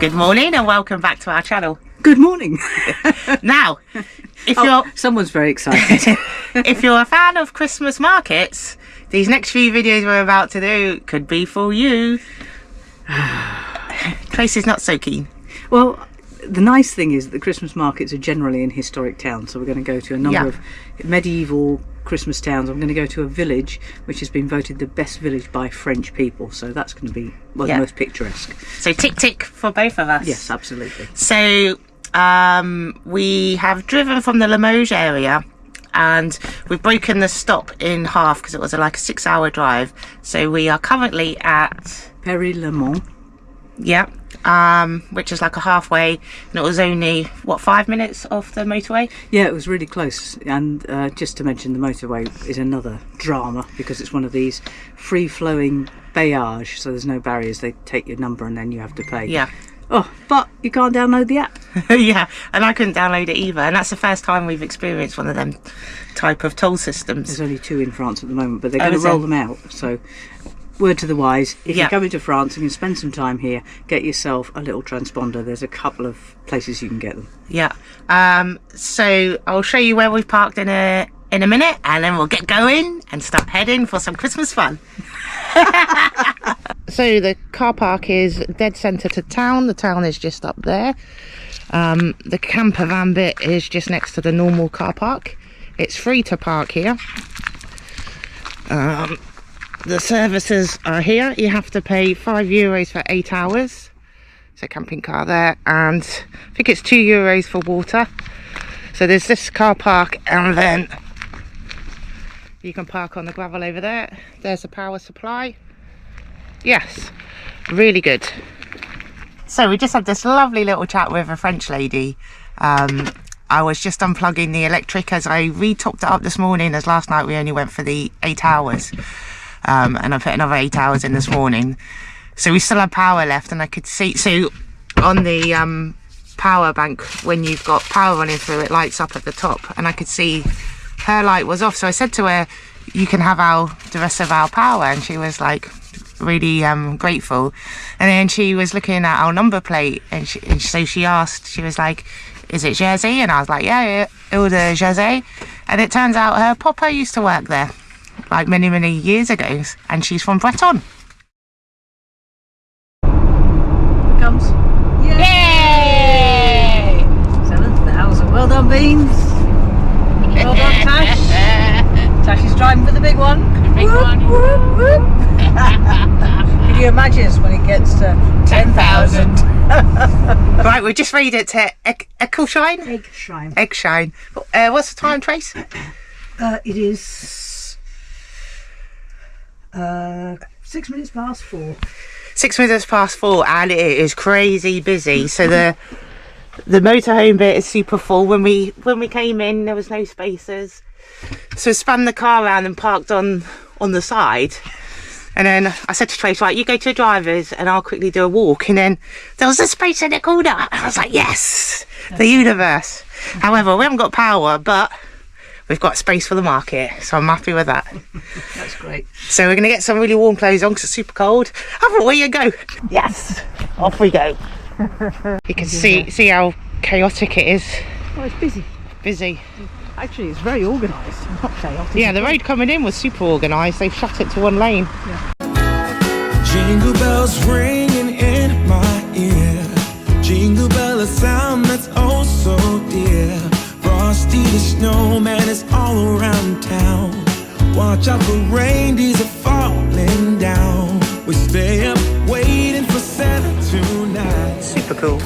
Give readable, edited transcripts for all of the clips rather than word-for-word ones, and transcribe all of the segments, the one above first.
Good morning and welcome back to our channel. Good morning. Now, if someone's very excited. if you're a fan of Christmas markets, these next few videos we're about to do could be for you. Tracy's not so keen. Well, the nice thing is that the Christmas markets are generally in historic towns, so we're going to go to a number of medieval Christmas towns. I'm going to go to a village which has been voted the best village by French people, so that's going to be the most picturesque. So tick tick for both of us. Yes, absolutely. So we have driven from the Limoges area and we've broken the stop in half because it was like a 6-hour drive. So we are currently at Périgord. Yeah, which is like a halfway, and it was only, what, 5 minutes off the motorway? Yeah, it was really close. And just to mention, the motorway is another drama because it's one of these free-flowing bailliages, so there's no barriers. They take your number and then you have to pay. Yeah. Oh, but you can't download the app. Yeah, and I couldn't download it either, and that's the first time we've experienced one of them type of toll systems. There's only 2 in France at the moment, but they're going to roll them out, so... Word to the wise, if you're coming to France and you spend some time here, get yourself a little transponder. There's a couple of places you can get them. Yeah. So I'll show you where we've parked in a minute, and then we'll get going and start heading for some Christmas fun. So the car park is dead centre to town. The town is just up there. The camper van bit is just next to the normal car park. It's free to park here. The services are here. You have to pay €5 for 8 hours. There's a camping car there, and I think it's €2 for water. So there's this car park, and then you can park on the gravel over there. There's a power supply. Yes, really good. So we just had this lovely little chat with a French lady. I was just unplugging the electric as I re-topped it up this morning, as last night we only went for the 8 hours. And I put another 8 hours in this morning, so we still had power left, and I could see, so on the power bank, when you've got power running through, it lights up at the top, and I could see her light was off. So I said to her, you can have the rest of our power, and she was like really grateful. And then she was looking at our number plate, and so she asked, she was like, is it Jersey? And I was like, yeah, Ile de Jersey. And it turns out her papa used to work there, like many years ago, and she's from Breton. Here comes. Yay! 7,000. Well done, Beans. Well done, Tash. Tash is driving for the big one. The big one. Whoop, whoop. Can you imagine when it gets to 10,000? Right, we just made it to Eguisheim. Eguisheim. What's the time, Trace? It is 6 minutes past 4. 6 minutes past 4, and it is crazy busy. So the motorhome bit is super full. When we came in, there was no spaces, so spun the car around and parked on the side. And then I said to Trace, right, you go to the drivers and I'll quickly do a walk. And then there was a space in the corner, and I was like, yes, the universe. However, we haven't got power, but we've got space for the market, so I'm happy with that. That's great. So we're going to get some really warm clothes on because it's super cold. Have away you go. Yes, off we go. You can see how chaotic it is. Oh, it's busy. Busy. Actually, it's very organised, not chaotic. Yeah, the road coming in was super organised. They've shut it to one lane. Yeah. Jingle bells ringing in my ear. Jingle bell, a sound that's oh so dear. Frosty the snowman is all around town. Watch out for reindeers are falling down. We stay up waiting for Santa tonight. Super cool.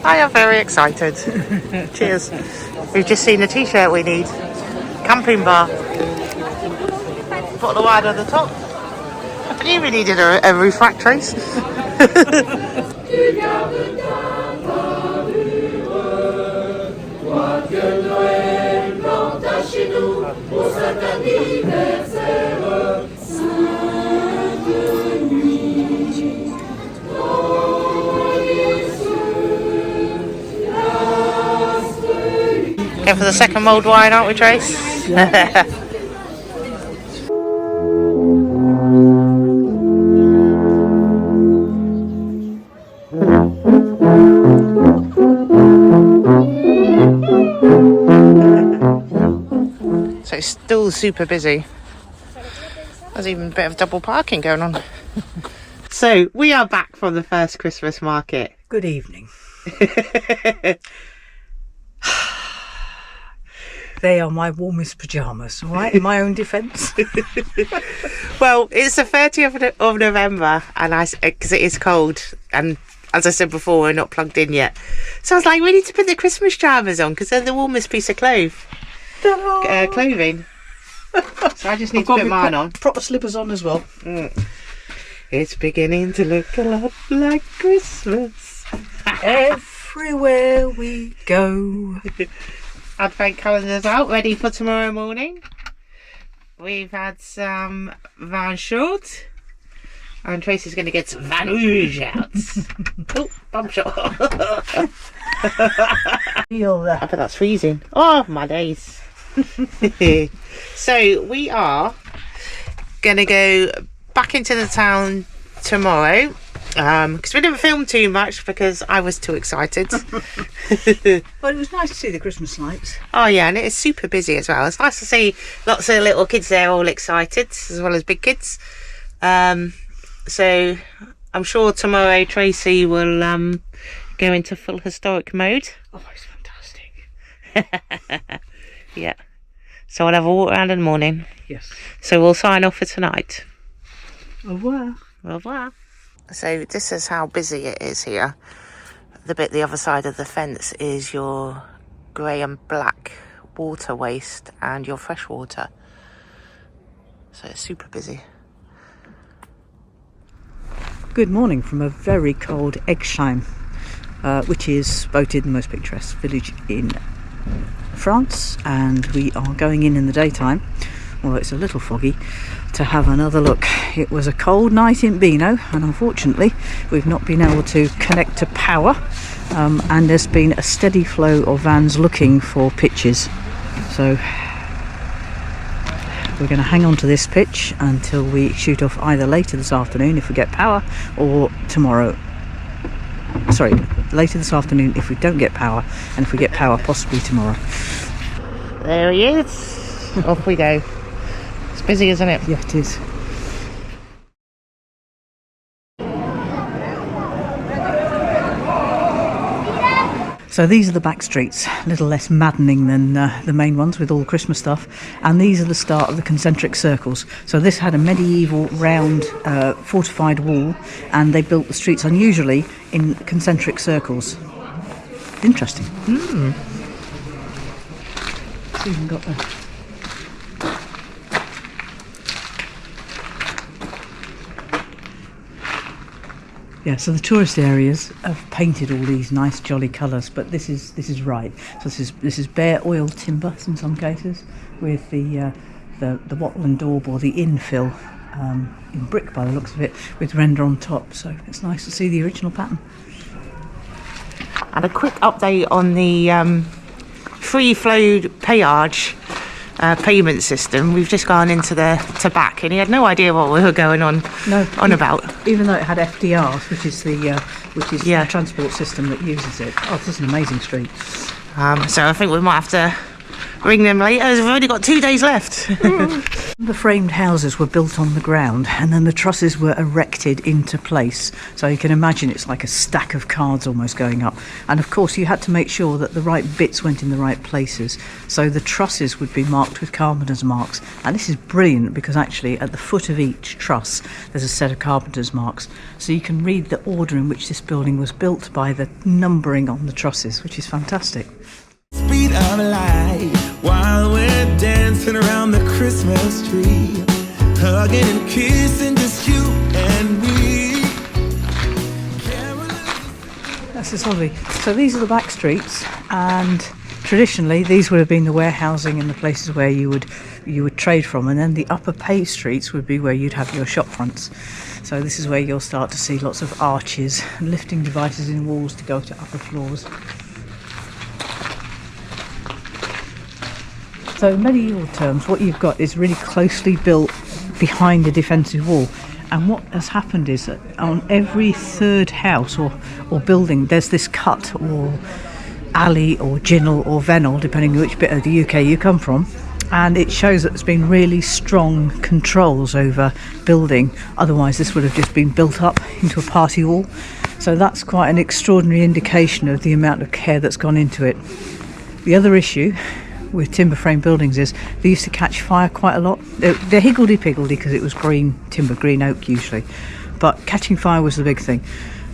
I am very excited. Cheers. We've just seen the t-shirt we need. Camping bar. Bottle of wine on the top. I knew we needed a refractory. Going for the second mulled wine, aren't we, Trace? Yeah. it's still super busy. There's even a bit of double parking going on. So we are back from the first Christmas market. Good evening. They are my warmest pyjamas, all right, in my own defence. Well, it's the 30th of November, and because it is cold, and as I said before, we're not plugged in yet. So I was like, we need to put the Christmas pyjamas on because they're the warmest piece of clothing. So I just need to put mine on. Proper slippers on as well. It's beginning to look a lot like Christmas. Everywhere we go. Advent calendars out, ready for tomorrow morning. We've had some Van Short, and Tracy's going to get some Van Rouge out. Oh, bum shot. Feel that. I bet that's freezing. Oh, my days. So we are going to go back into the town tomorrow. Because we didn't film too much because I was too excited. Well, it was nice to see the Christmas lights. Oh yeah, and it is super busy as well. It's nice to see lots of little kids there all excited, as well as big kids. So I'm sure tomorrow Tracy will go into full historic mode. Oh, it's fantastic. Yeah. So I'll have a walk around in the morning. Yes. So we'll sign off for tonight. Au revoir. Au revoir. So this is how busy it is here. The bit the other side of the fence is your grey and black water waste and your fresh water. So it's super busy. Good morning from a very cold Eguisheim, which is voted the most picturesque village in France, and we are going in the daytime, although it's a little foggy, to have another look. It was a cold night in Beano, and unfortunately we've not been able to connect to power, and there's been a steady flow of vans looking for pitches, so we're going to hang on to this pitch until we shoot off either later this afternoon if we get power, or tomorrow. Sorry, later this afternoon if we don't get power, and if we get power, possibly tomorrow. There he is. Off we go. It's busy, isn't it? Yeah, it is. So these are the back streets, a little less maddening than the main ones with all the Christmas stuff, and these are the start of the concentric circles. So this had a medieval round fortified wall, and they built the streets unusually in concentric circles. Interesting. It's even got the... Yeah, so the tourist areas have painted all these nice jolly colours, but this is right. So this is bare oil timber in some cases, with the wattle and daub or the infill in brick by the looks of it, with render on top. So it's nice to see the original pattern. And a quick update on the free flow payage payment system. We've just gone into the back, and he had no idea what we were going on about. Even though it had FDRs, which is the transport system that uses it. Oh, this is an amazing street. So I think we might have to ring them later, as we've only got 2 days left. The framed houses were built on the ground, and then the trusses were erected into place. So you can imagine it's like a stack of cards almost going up. And of course you had to make sure that the right bits went in the right places. So the trusses would be marked with carpenter's marks. And this is brilliant because actually at the foot of each truss there's a set of carpenter's marks. So you can read the order in which this building was built by the numbering on the trusses, which is fantastic. Speed of light while we're dancing around the Christmas tree, hugging and kissing, just you and me. This is lovely. So these are the back streets, and traditionally these would have been the warehousing and the places where you would trade from, and then the upper paved streets would be where you'd have your shop fronts. So this is where you'll start to see lots of arches and lifting devices in walls to go to upper floors. So in medieval terms, what you've got is really closely built behind a defensive wall. And what has happened is that on every third house or building, there's this cut or alley or ginnel or vennel, depending on which bit of the UK you come from. and it shows that there's been really strong controls over building. Otherwise this would have just been built up into a party hall. So that's quite an extraordinary indication of the amount of care that's gone into it. The other issue with timber frame buildings is they used to catch fire quite a lot. They're higgledy-piggledy because it was green timber, green oak usually, but catching fire was the big thing.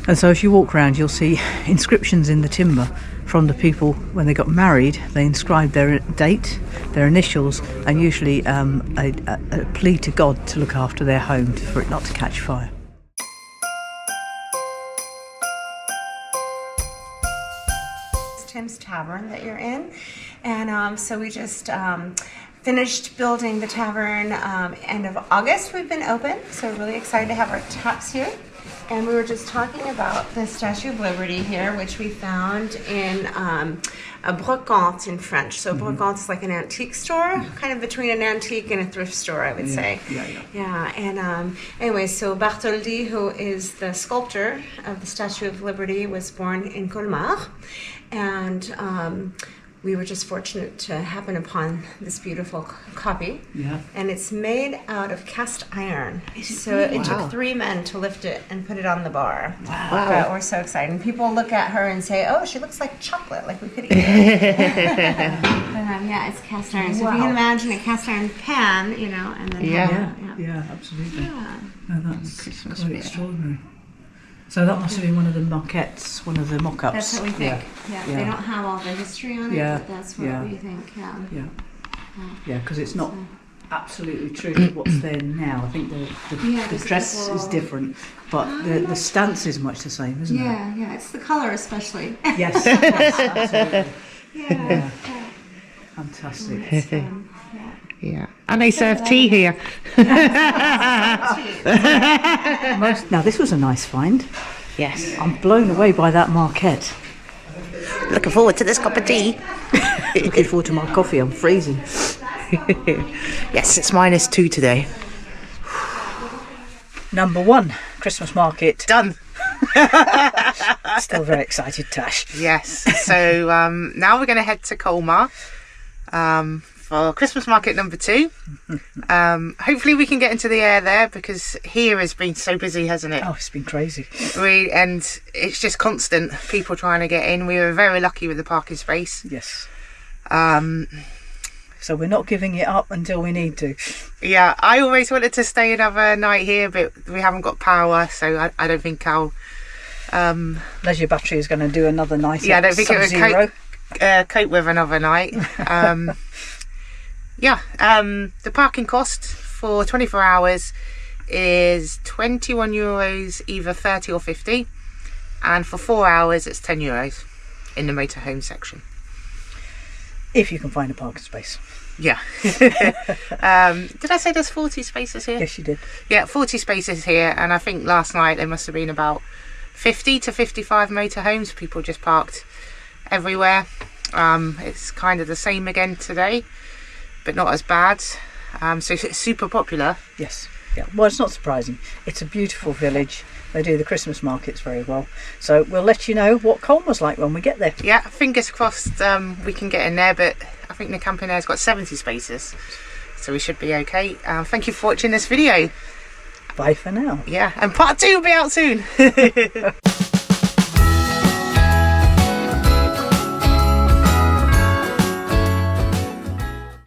And so if you walk around, you'll see inscriptions in the timber from the people when they got married. They inscribed their date, their initials, and usually a plea to God to look after their home for it not to catch fire. Tim's Tavern that you're in, and so we just finished building the tavern end of August. We've been open, so we're really excited to have our taps here. And we were just talking about the Statue of Liberty here, which we found in a brocante in French. So brocante is like an antique store, kind of between an antique and a thrift store, I would say. Yeah. And anyway, so Bartholdi, who is the sculptor of the Statue of Liberty, was born in Colmar. And we were just fortunate to happen upon this beautiful copy. Yeah. And it's made out of cast iron. So it took 3 men to lift it and put it on the bar. Wow. But we're so excited. And people look at her and say, oh, she looks like chocolate, like we could eat it. But yeah, it's cast iron. So if you can imagine a cast iron pan, you know, and then yeah, absolutely. Yeah. No, that's quite extraordinary. So that must have been one of the maquettes, one of the mock-ups. That's what we think. Yeah. They don't have all the history on it, but that's what we think. Yeah, because it's not absolutely true to what's there now. I think the dress is different, but the stance is much the same, isn't it? Yeah, it's the colour especially. Yes, absolutely. Yeah. Fantastic. Yeah, and they serve tea here. Now this was a nice find. Yes. I'm blown away by that marquette. Looking forward to this cup of tea. Looking forward to my coffee, I'm freezing. Yes, it's -2 today. Number 1, Christmas market. Done. Still very excited, Tash. Yes, so now we're going to head to Colmar for Christmas market number 2. Hopefully we can get into the air there, because here has been so busy, hasn't it? Oh, it's been crazy. And it's just constant people trying to get in. We were very lucky with the parking space. Yes. So we're not giving it up until we need to. Yeah, I always wanted to stay another night here, but we haven't got power, so I don't think I'll... Leisure Battery is going to do another night. Yeah, I don't think it would cope with another night. The parking cost for 24 hours is €21, either 30 or 50, and for 4 hours it's €10 in the motorhome section. If you can find a parking space. Yeah. Did I say there's 40 spaces here? Yes, you did. Yeah, 40 spaces here, and I think last night there must have been about 50 to 55 motorhomes. People just parked everywhere. It's kind of the same again today, but not as bad. So it's super popular. Yes. Yeah. Well, it's not surprising. It's a beautiful village. They do the Christmas markets very well. So we'll let you know what Colmar's like when we get there. Yeah, fingers crossed we can get in there, but I think the camping air's got 70 spaces, so we should be okay. Thank you for watching this video. Bye for now. Yeah, and part 2 will be out soon.